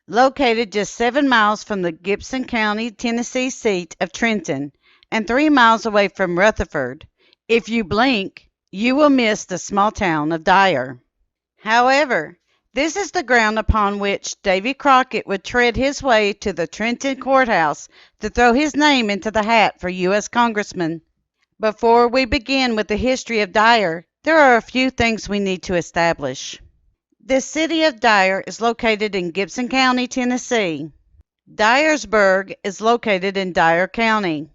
located just 7 miles from the Gibson County, Tennessee seat of Trenton and 3 miles away from Rutherford. If you blink, you will miss the small town of Dyer. However, this is the ground upon which Davy Crockett would tread his way to the Trenton courthouse to throw his name into the hat for U.S. Congressman. Before we begin with the history of Dyer, there are a few things we need to establish. The city of Dyer is located in Gibson County, Tennessee. Dyersburg is located in Dyer County.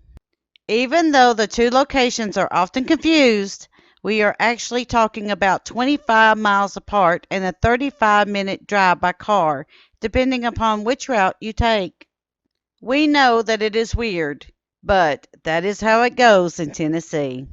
Even though the two locations are often confused, we are actually talking about 25 miles apart and a 35-minute drive by car, depending upon which route you take. We know that it is weird, but that is how it goes in Tennessee.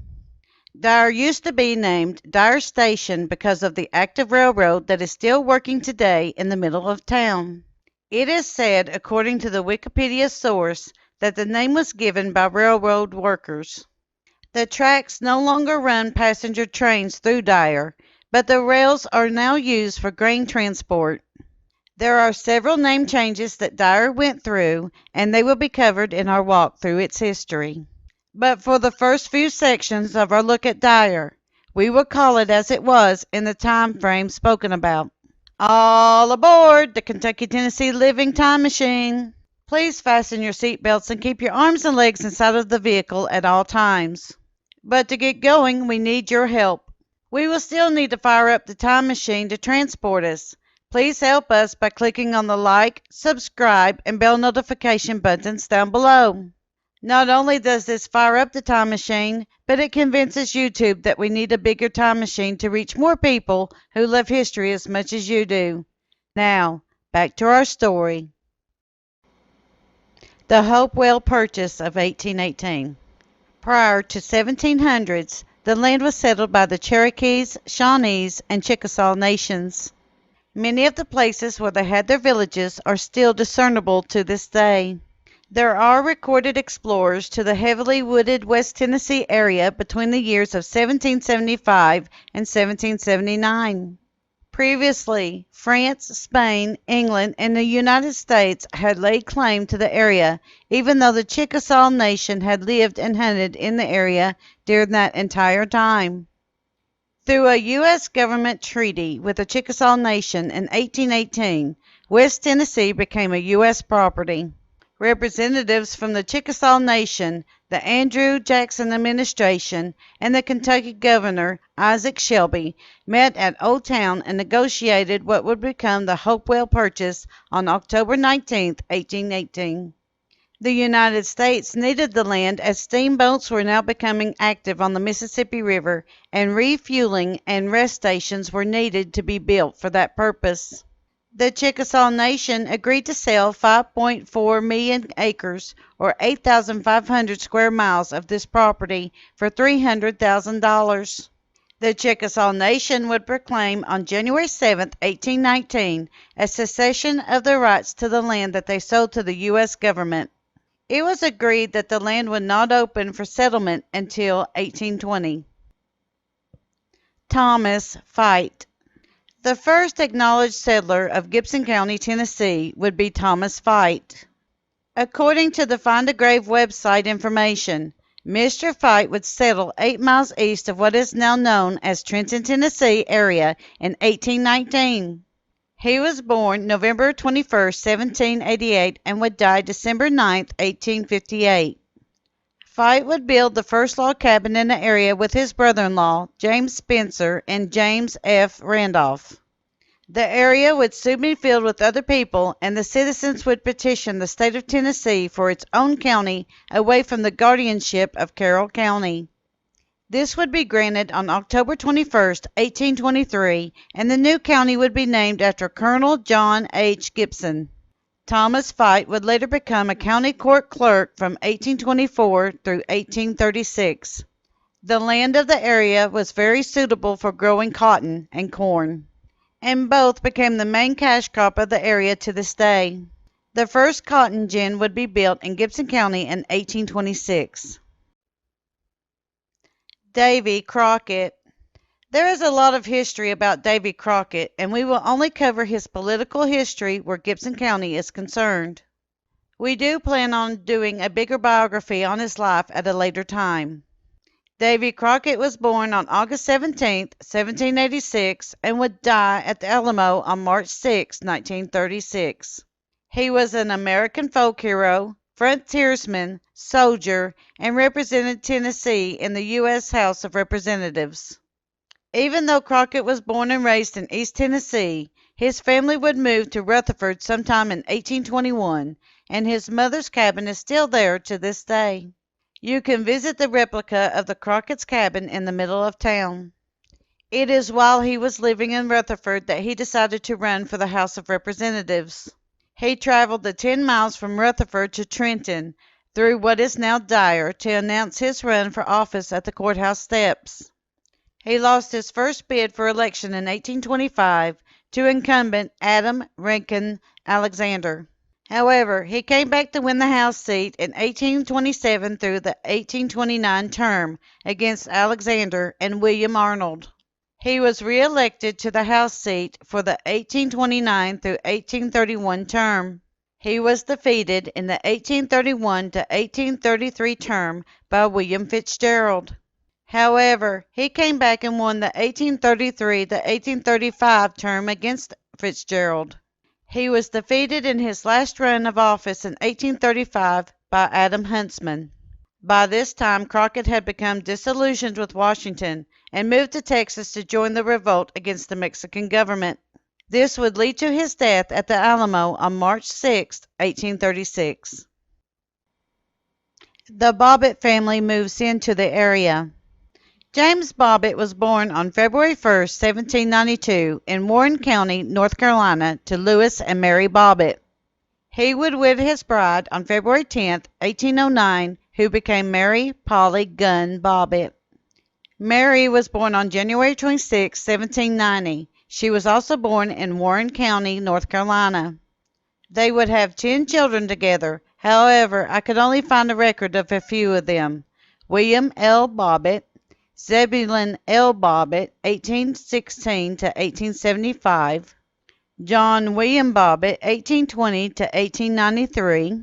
Dyer used to be named Dyer Station because of the active railroad that is still working today in the middle of town. It is said, according to the Wikipedia source, that the name was given by railroad workers. The tracks no longer run passenger trains through Dyer, but the rails are now used for grain transport. There are several name changes that Dyer went through, and they will be covered in our walk through its history. But for the first few sections of our look at Dyer, we will call it as it was in the time frame spoken about. All aboard the Kentucky-Tennessee Living Time Machine. Please fasten your seatbelts and keep your arms and legs inside of the vehicle at all times. But to get going, we need your help. We will still need to fire up the time machine to transport us. Please help us by clicking on the like, subscribe, and bell notification buttons down below. Not only does this fire up the time machine, but it convinces YouTube that we need a bigger time machine to reach more people who love history as much as you do. Now, back to our story. The Hopewell Purchase of 1818. Prior to 1700s, the land was settled by the Cherokees, Shawnees, and Chickasaw nations. Many of the places where they had their villages are still discernible to this day. There are recorded explorers to the heavily wooded West Tennessee area between the years of 1775 and 1779. Previously, France, Spain, England, and the United States had laid claim to the area, even though the Chickasaw Nation had lived and hunted in the area during that entire time. Through a U.S. government treaty with the Chickasaw Nation in 1818, West Tennessee became a U.S. property. Representatives from the Chickasaw Nation, the Andrew Jackson administration, and the Kentucky governor, Isaac Shelby, met at Old Town and negotiated what would become the Hopewell Purchase on October 19, 1818. The United States needed the land as steamboats were now becoming active on the Mississippi River, and refueling and rest stations were needed to be built for that purpose. The Chickasaw Nation agreed to sell 5.4 million acres, or 8,500 square miles of this property for $300,000. The Chickasaw Nation would proclaim on January 7, 1819, a cessation of the rights to the land that they sold to the U.S. government. It was agreed that the land would not open for settlement until 1820. Thomas Fite. The first acknowledged settler of Gibson County, Tennessee, would be Thomas Fite. According to the Find a Grave website information, Mr. Fite would settle 8 miles east of what is now known as Trenton, Tennessee area in 1819. He was born November 21, 1788, and would die December 9, 1858. Fite would build the first log cabin in the area with his brother-in-law, James Spencer, and James F. Randolph. The area would soon be filled with other people, and the citizens would petition the state of Tennessee for its own county away from the guardianship of Carroll County. This would be granted on October 21, 1823, and the new county would be named after Colonel John H. Gibson. Thomas Fite would later become a county court clerk from 1824 through 1836. The land of the area was very suitable for growing cotton and corn, and both became the main cash crop of the area to this day. The first cotton gin would be built in Gibson County in 1826. Davy Crockett. There is a lot of history about Davy Crockett, and we will only cover his political history where Gibson County is concerned. We do plan on doing a bigger biography on his life at a later time. Davy Crockett was born on August 17, 1786, and would die at the Alamo on March 6, 1936. He was an American folk hero, frontiersman, soldier, and represented Tennessee in the U.S. House of Representatives. Even though Crockett was born and raised in East Tennessee, his family would move to Rutherford sometime in 1821, and his mother's cabin is still there to this day. You can visit the replica of the Crockett's cabin in the middle of town. It is while he was living in Rutherford that he decided to run for the House of Representatives. He traveled the 10 miles from Rutherford to Trenton, through what is now Dyer, to announce his run for office at the courthouse steps. He lost his first bid for election in 1825 to incumbent Adam Rankin Alexander. However, he came back to win the House seat in 1827 through the 1829 term against Alexander and William Arnold. He was re-elected to the House seat for the 1829 through 1831 term. He was defeated in the 1831 to 1833 term by William Fitzgerald. However, he came back and won the 1833 to 1835 term against Fitzgerald. He was defeated in his last run of office in 1835 by Adam Huntsman. By this time, Crockett had become disillusioned with Washington and moved to Texas to join the revolt against the Mexican government. This would lead to his death at the Alamo on March 6, 1836. The Bobbitt family moves into the area. James Bobbitt was born on February 1, 1792, in Warren County, North Carolina, to Louis and Mary Bobbitt. He would wed his bride on February 10, 1809, who became Mary Polly Gunn Bobbitt. Mary was born on January 26, 1790. She was also born in Warren County, North Carolina. They would have 10 children together. However, I could only find a record of a few of them. William L. Bobbitt, Zebulon L. Bobbitt, 1816 to 1875, John William Bobbitt, 1820 to 1893,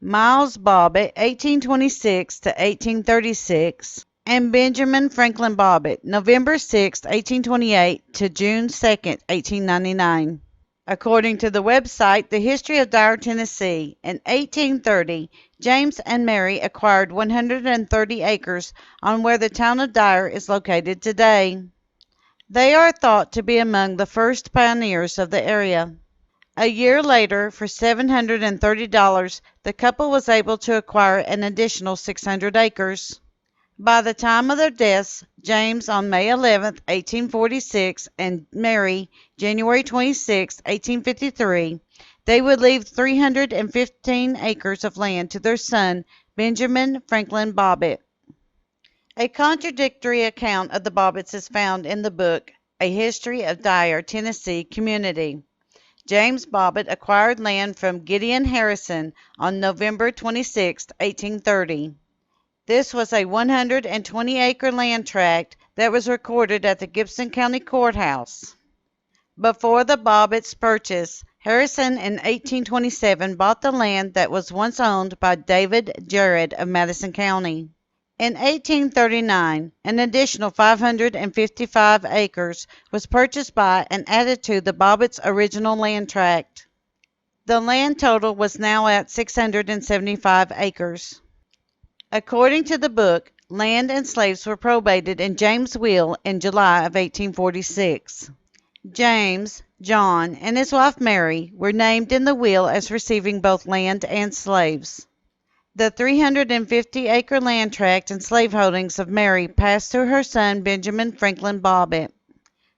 Miles Bobbitt, 1826 to 1836, and Benjamin Franklin Bobbitt, November 6, 1828 to June 2, 1899. According to the website The History of Dyer, Tennessee, in 1830, James and Mary acquired 130 acres on where the town of Dyer is located today. They are thought to be among the first pioneers of the area. A year later, for $730, the couple was able to acquire an additional 600 acres. By the time of their deaths, James on May 11, 1846, and Mary January 26, 1853, they would leave 315 acres of land to their son, Benjamin Franklin Bobbitt. A contradictory account of the Bobbitts is found in the book, A History of Dyer, Tennessee Community. James Bobbitt acquired land from Gideon Harrison on November 26, 1830. This was a 120-acre land tract that was recorded at the Gibson County Courthouse. Before the Bobbitts' purchase, Harrison in 1827 bought the land that was once owned by David Jared of Madison County. In 1839, an additional 555 acres was purchased by and added to the Bobbitts' original land tract. The land total was now at 675 acres. According to the book, land and slaves were probated in James' will in July of 1846. James, John, and his wife Mary were named in the will as receiving both land and slaves. The 350-acre land tract and slave holdings of Mary passed to her son Benjamin Franklin Bobbitt.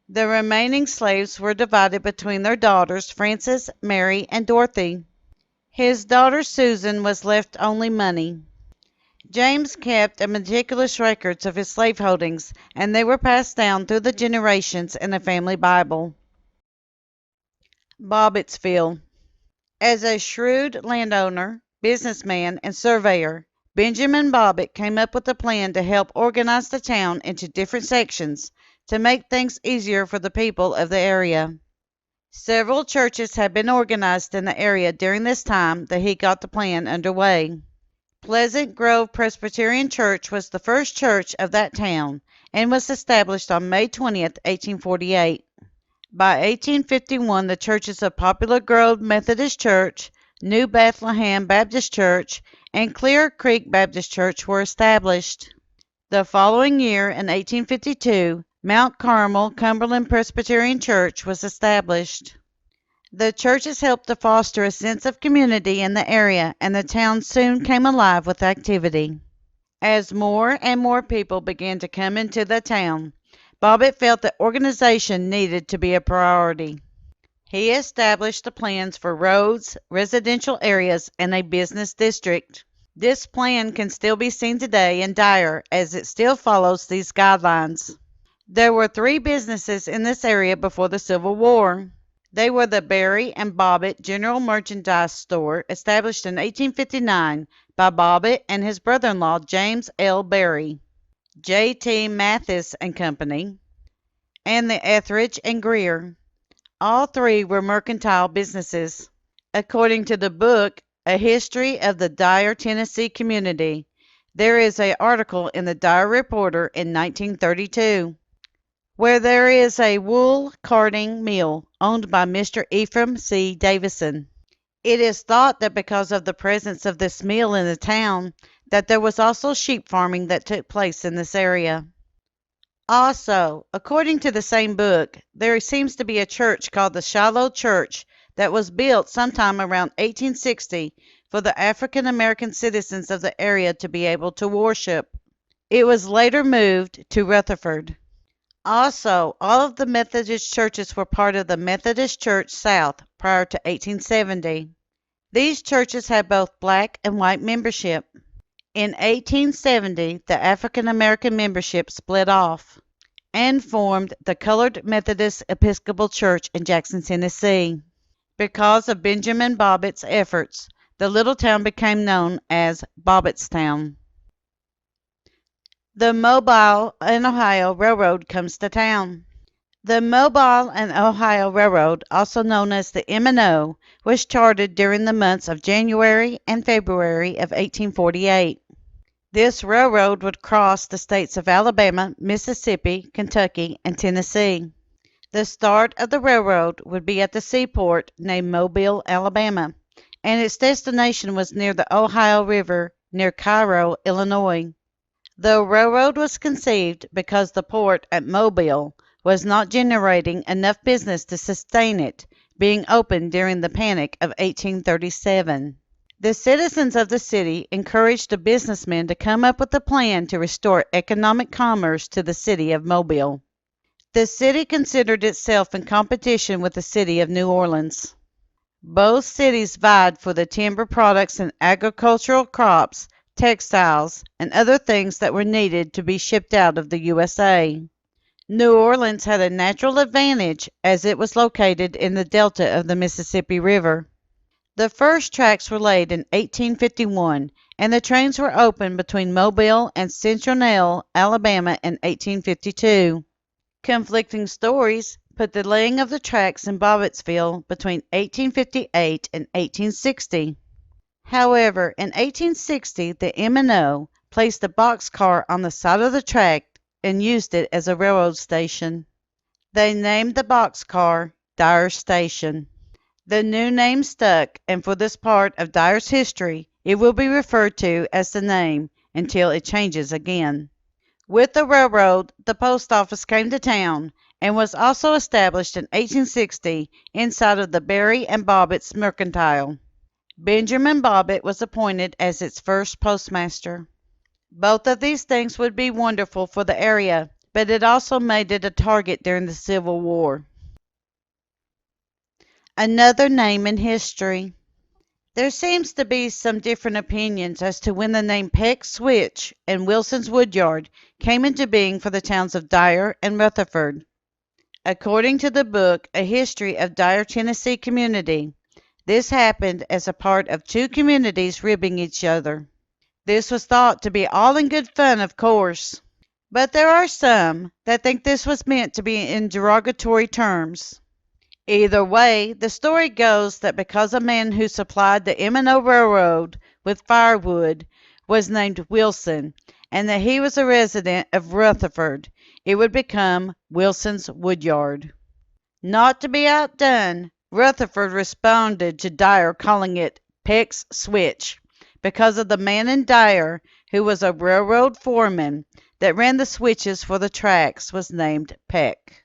The remaining slaves were divided between their daughters Frances, Mary, and Dorothy. His daughter Susan was left only money. James kept a meticulous records of his slave holdings, and they were passed down through the generations in a family Bible. Bobbittsville. As a shrewd landowner, businessman, and surveyor, Benjamin Bobbitt came up with a plan to help organize the town into different sections to make things easier for the people of the area. Several churches had been organized in the area during this time that he got the plan underway. Pleasant Grove Presbyterian Church was the first church of that town and was established on May 20th, 1848. By 1851, the churches of Poplar Grove Methodist Church, New Bethlehem Baptist Church, and Clear Creek Baptist Church were established. The following year, in 1852, Mount Carmel Cumberland Presbyterian Church was established. The churches helped to foster a sense of community in the area, and the town soon came alive with activity. As more and more people began to come into the town, Bobbitt felt that organization needed to be a priority. He established the plans for roads, residential areas, and a business district. This plan can still be seen today in Dyer, as it still follows these guidelines. There were 3 businesses in this area before the Civil War. They were the Berry and Bobbitt General Merchandise Store, established in 1859 by Bobbitt and his brother-in-law James L. Berry, J.T. Mathis and Company, and the Etheridge and Greer. All 3 were mercantile businesses. According to the book, A History of the Dyer, Tennessee Community, there is an article in the Dyer Reporter in 1932, where there is a wool carding mill owned by Mr. Ephraim C. Davison. It is thought that because of the presence of this mill in the town, that there was also sheep farming that took place in this area. Also, according to the same book, there seems to be a church called the Shiloh Church that was built sometime around 1860 for the African American citizens of the area to be able to worship. It was later moved to Rutherford. Also, all of the Methodist churches were part of the Methodist Church South prior to 1870. These churches had both black and white membership. In 1870, the African American membership split off and formed the Colored Methodist Episcopal Church in Jackson, Tennessee. Because of Benjamin Bobbitt's efforts, the little town became known as Bobbittsville. The Mobile and Ohio Railroad comes to town. The Mobile and Ohio Railroad, also known as the M&O, was chartered during the months of January and February of 1848. This railroad would cross the states of Alabama, Mississippi, Kentucky, and Tennessee. The start of the railroad would be at the seaport named Mobile, Alabama, and its destination was near the Ohio River near Cairo, Illinois. The railroad was conceived because the port at Mobile was not generating enough business to sustain it, being opened during the Panic of 1837. The citizens of the city encouraged the businessmen to come up with a plan to restore economic commerce to the city of Mobile. The city considered itself in competition with the city of New Orleans. Both cities vied for the timber products and agricultural crops, textiles, and other things that were needed to be shipped out of the USA. New Orleans had a natural advantage as it was located in the delta of the Mississippi River. The first tracks were laid in 1851, and the trains were opened between Mobile and Centinelle, Alabama in 1852. Conflicting stories put the laying of the tracks in Bobbittsville between 1858 and 1860. However, in 1860, the M&O placed a boxcar on the side of the track and used it as a railroad station. They named the boxcar Dyer Station. The new name stuck, and for this part of Dyer's history, it will be referred to as the name until it changes again. With the railroad, the post office came to town and was also established in 1860 inside of the Berry and Bobbitt's Mercantile. Benjamin Bobbitt was appointed as its first postmaster. Both of these things would be wonderful for the area, but it also made it a target during the Civil War. Another name in history. There seems to be some different opinions as to when the name Peck Switch and Wilson's Woodyard came into being for the towns of Dyer and Rutherford. According to the book A History of Dyer, Tennessee Community, this happened as a part of 2 communities ribbing each other. This was thought to be all in good fun, of course. but there are some that think this was meant to be in derogatory terms. Either way, the story goes that because a man who supplied the M&O Railroad with firewood was named Wilson, and that he was a resident of Rutherford, it would become Wilson's Woodyard. Not to be outdone, Rutherford responded to Dyer calling it Peck's Switch, because of the man in Dyer, who was a railroad foreman that ran the switches for the tracks, was named Peck.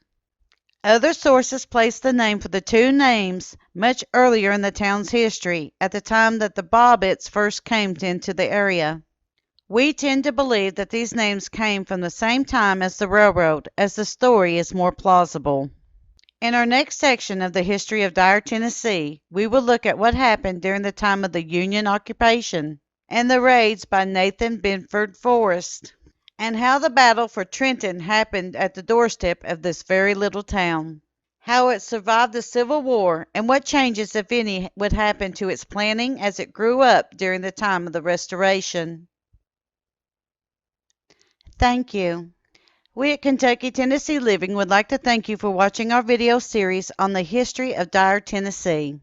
Other sources place the name for the two names much earlier in the town's history, at the time that the Bobbitts first came into the area. We tend to believe that these names came from the same time as the railroad, as the story is more plausible. In our next section of the history of Dyer, Tennessee, we will look at what happened during the time of the Union occupation and the raids by Nathan Bedford Forrest, and how the battle for Trenton happened at the doorstep of this very little town, how it survived the Civil War, and what changes, if any, would happen to its planning as it grew up during the time of the Restoration. Thank you. We at Kentucky Tennessee Living would like to thank you for watching our video series on the history of Dyer, Tennessee.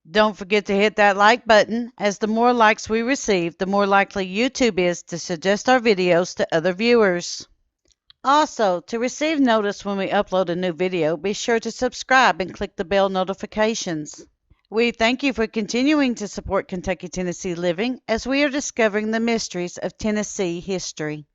Don't forget to hit that like button, as the more likes we receive, the more likely YouTube is to suggest our videos to other viewers. Also, to receive notice when we upload a new video, be sure to subscribe and click the bell notifications. We thank you for continuing to support Kentucky Tennessee Living as we are discovering the mysteries of Tennessee history.